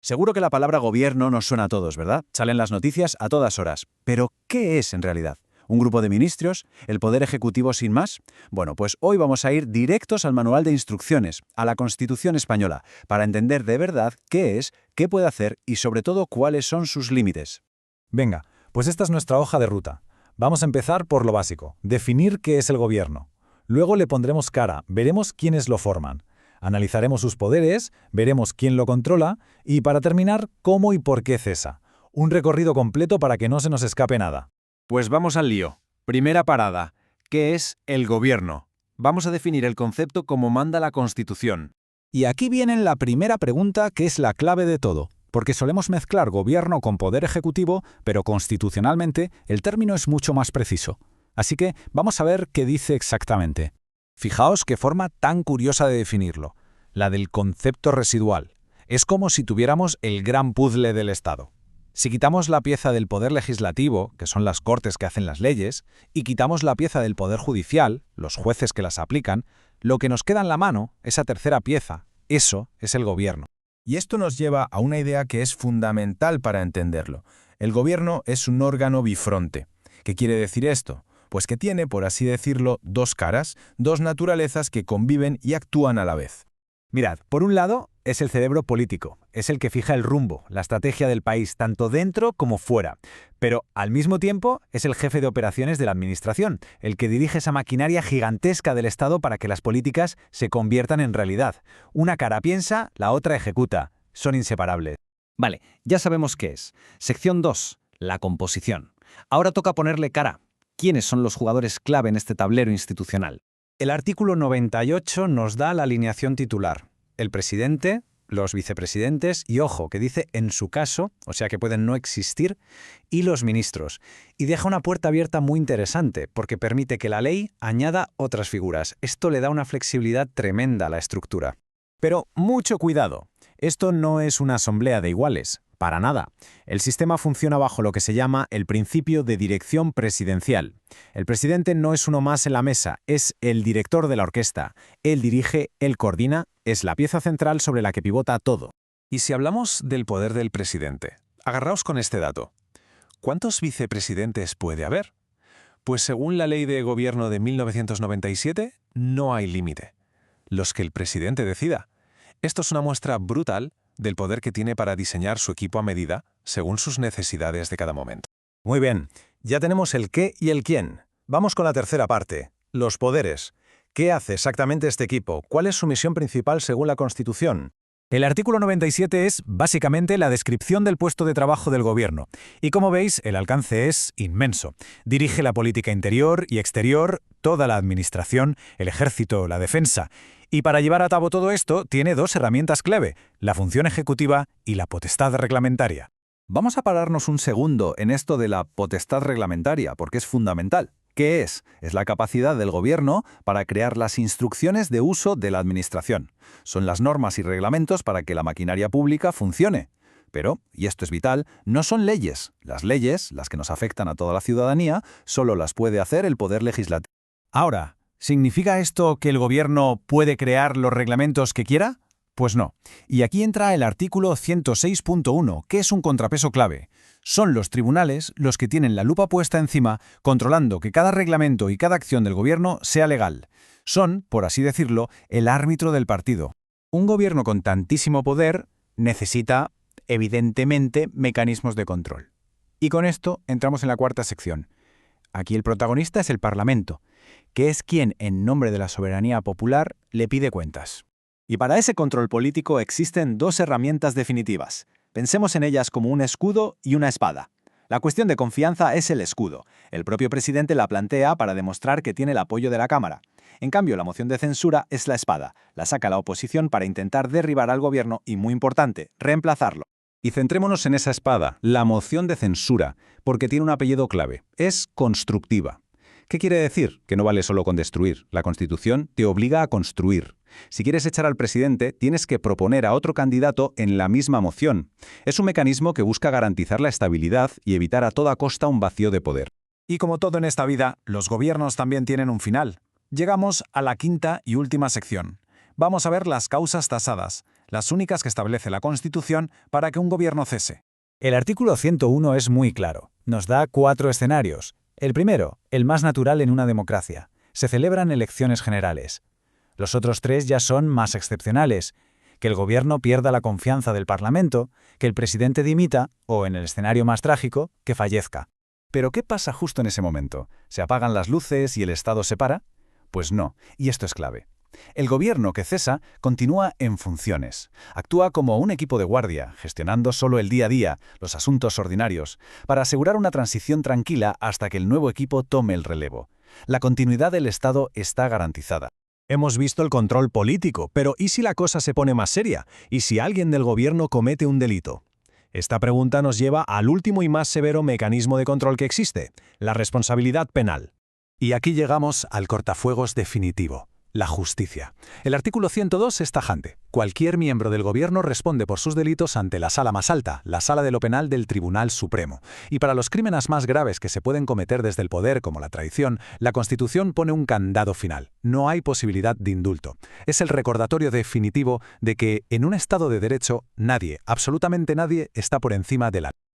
Seguro que la palabra gobierno nos suena a todos, ¿verdad? Salen las noticias a todas horas. Pero, ¿qué es en realidad? ¿Un grupo de ministros? ¿El poder ejecutivo sin más? Bueno, pues hoy vamos a ir directos al manual de instrucciones, a la Constitución española, para entender de verdad qué es, qué puede hacer y sobre todo cuáles son sus límites. Venga, pues esta es nuestra hoja de ruta. Vamos a empezar por lo básico, definir qué es el gobierno. Luego le pondremos cara, veremos quiénes lo forman. Analizaremos sus poderes, veremos quién lo controla y, para terminar, cómo y por qué cesa. Un recorrido completo para que no se nos escape nada. Pues vamos al lío. Primera parada. ¿Qué es el gobierno? Vamos a definir el concepto como manda la Constitución. Y aquí viene la primera pregunta, que es la clave de todo, porque solemos mezclar gobierno con poder ejecutivo, pero constitucionalmente el término es mucho más preciso. Así que vamos a ver qué dice exactamente. Fijaos qué forma tan curiosa de definirlo, la del concepto residual. Es como si tuviéramos el gran puzzle del Estado. Si quitamos la pieza del poder legislativo, que son las cortes que hacen las leyes, y quitamos la pieza del poder judicial, los jueces que las aplican, lo que nos queda en la mano, esa tercera pieza, eso es el gobierno. Y esto nos lleva a una idea que es fundamental para entenderlo. El gobierno es un órgano bifronte. ¿Qué quiere decir esto? Pues que tiene, por así decirlo, dos caras, dos naturalezas que conviven y actúan a la vez. Mirad, por un lado es el cerebro político, es el que fija el rumbo, la estrategia del país, tanto dentro como fuera. Pero al mismo tiempo es el jefe de operaciones de la administración, el que dirige esa maquinaria gigantesca del Estado para que las políticas se conviertan en realidad. Una cara piensa, la otra ejecuta. Son inseparables. Vale, ya sabemos qué es. Sección 2, la composición. Ahora toca ponerle cara. ¿Quiénes son los jugadores clave en este tablero institucional? El artículo 98 nos da la alineación titular. El presidente, los vicepresidentes y, ojo, que dice en su caso, o sea que pueden no existir, y los ministros. Y deja una puerta abierta muy interesante, porque permite que la ley añada otras figuras. Esto le da una flexibilidad tremenda a la estructura. Pero mucho cuidado, esto no es una asamblea de iguales. Para nada. El sistema funciona bajo lo que se llama el principio de dirección presidencial. El presidente no es uno más en la mesa, es el director de la orquesta. Él dirige, él coordina, es la pieza central sobre la que pivota todo. Y si hablamos del poder del presidente, agarraos con este dato. ¿Cuántos vicepresidentes puede haber? Pues según la Ley de Gobierno de 1997, no hay límite. Los que el presidente decida. Esto es una muestra brutal del poder que tiene para diseñar su equipo a medida, según sus necesidades de cada momento. Muy bien, ya tenemos el qué y el quién. Vamos con la tercera parte, los poderes. ¿Qué hace exactamente este equipo? ¿Cuál es su misión principal según la Constitución? El artículo 97 es, básicamente, la descripción del puesto de trabajo del gobierno. Y como veis, el alcance es inmenso. Dirige la política interior y exterior, toda la administración, el ejército, la defensa. Y para llevar a cabo todo esto, tiene dos herramientas clave, la función ejecutiva y la potestad reglamentaria. Vamos a pararnos un segundo en esto de la potestad reglamentaria, porque es fundamental. ¿Qué es? Es la capacidad del gobierno para crear las instrucciones de uso de la administración. Son las normas y reglamentos para que la maquinaria pública funcione. Pero, y esto es vital, no son leyes. Las leyes, las que nos afectan a toda la ciudadanía, solo las puede hacer el poder legislativo. Ahora, ¿significa esto que el gobierno puede crear los reglamentos que quiera? Pues no. Y aquí entra el artículo 106.1, que es un contrapeso clave. Son los tribunales los que tienen la lupa puesta encima, controlando que cada reglamento y cada acción del gobierno sea legal. Son, por así decirlo, el árbitro del partido. Un gobierno con tantísimo poder necesita, evidentemente, mecanismos de control. Y con esto entramos en la cuarta sección. Aquí el protagonista es el Parlamento, que es quien, en nombre de la soberanía popular, le pide cuentas. Y para ese control político existen dos herramientas definitivas. Pensemos en ellas como un escudo y una espada. La cuestión de confianza es el escudo. El propio presidente la plantea para demostrar que tiene el apoyo de la Cámara. En cambio, la moción de censura es la espada. La saca la oposición para intentar derribar al gobierno y, muy importante, reemplazarlo. Y centrémonos en esa espada, la moción de censura, porque tiene un apellido clave. Es constructiva. ¿Qué quiere decir? Que no vale solo con destruir. La Constitución te obliga a construir. Si quieres echar al presidente, tienes que proponer a otro candidato en la misma moción. Es un mecanismo que busca garantizar la estabilidad y evitar a toda costa un vacío de poder. Y como todo en esta vida, los gobiernos también tienen un final. Llegamos a la quinta y última sección. Vamos a ver las causas tasadas. las únicas que establece la Constitución para que un gobierno cese. El artículo 101 es muy claro. Nos da 4 escenarios. El primero, el más natural en una democracia. Se celebran elecciones generales. Los otros 3 ya son más excepcionales. Que el gobierno pierda la confianza del Parlamento, que el presidente dimita o, en el escenario más trágico, que fallezca. ¿Pero qué pasa justo en ese momento? ¿Se apagan las luces y el Estado se para? Pues no, y esto es clave. El gobierno que cesa continúa en funciones. Actúa como un equipo de guardia, gestionando solo el día a día, los asuntos ordinarios, para asegurar una transición tranquila hasta que el nuevo equipo tome el relevo. La continuidad del Estado está garantizada. Hemos visto el control político, pero ¿y si la cosa se pone más seria? ¿Y si alguien del gobierno comete un delito? Esta pregunta nos lleva al último y más severo mecanismo de control que existe, la responsabilidad penal. Y aquí llegamos al cortafuegos definitivo. La justicia. El artículo 102 es tajante. Cualquier miembro del gobierno responde por sus delitos ante la sala más alta, la Sala de lo Penal del Tribunal Supremo. Y para los crímenes más graves que se pueden cometer desde el poder, como la traición, la Constitución pone un candado final. No hay posibilidad de indulto. Es el recordatorio definitivo de que, en un Estado de Derecho, nadie, absolutamente nadie, está por encima de la ley.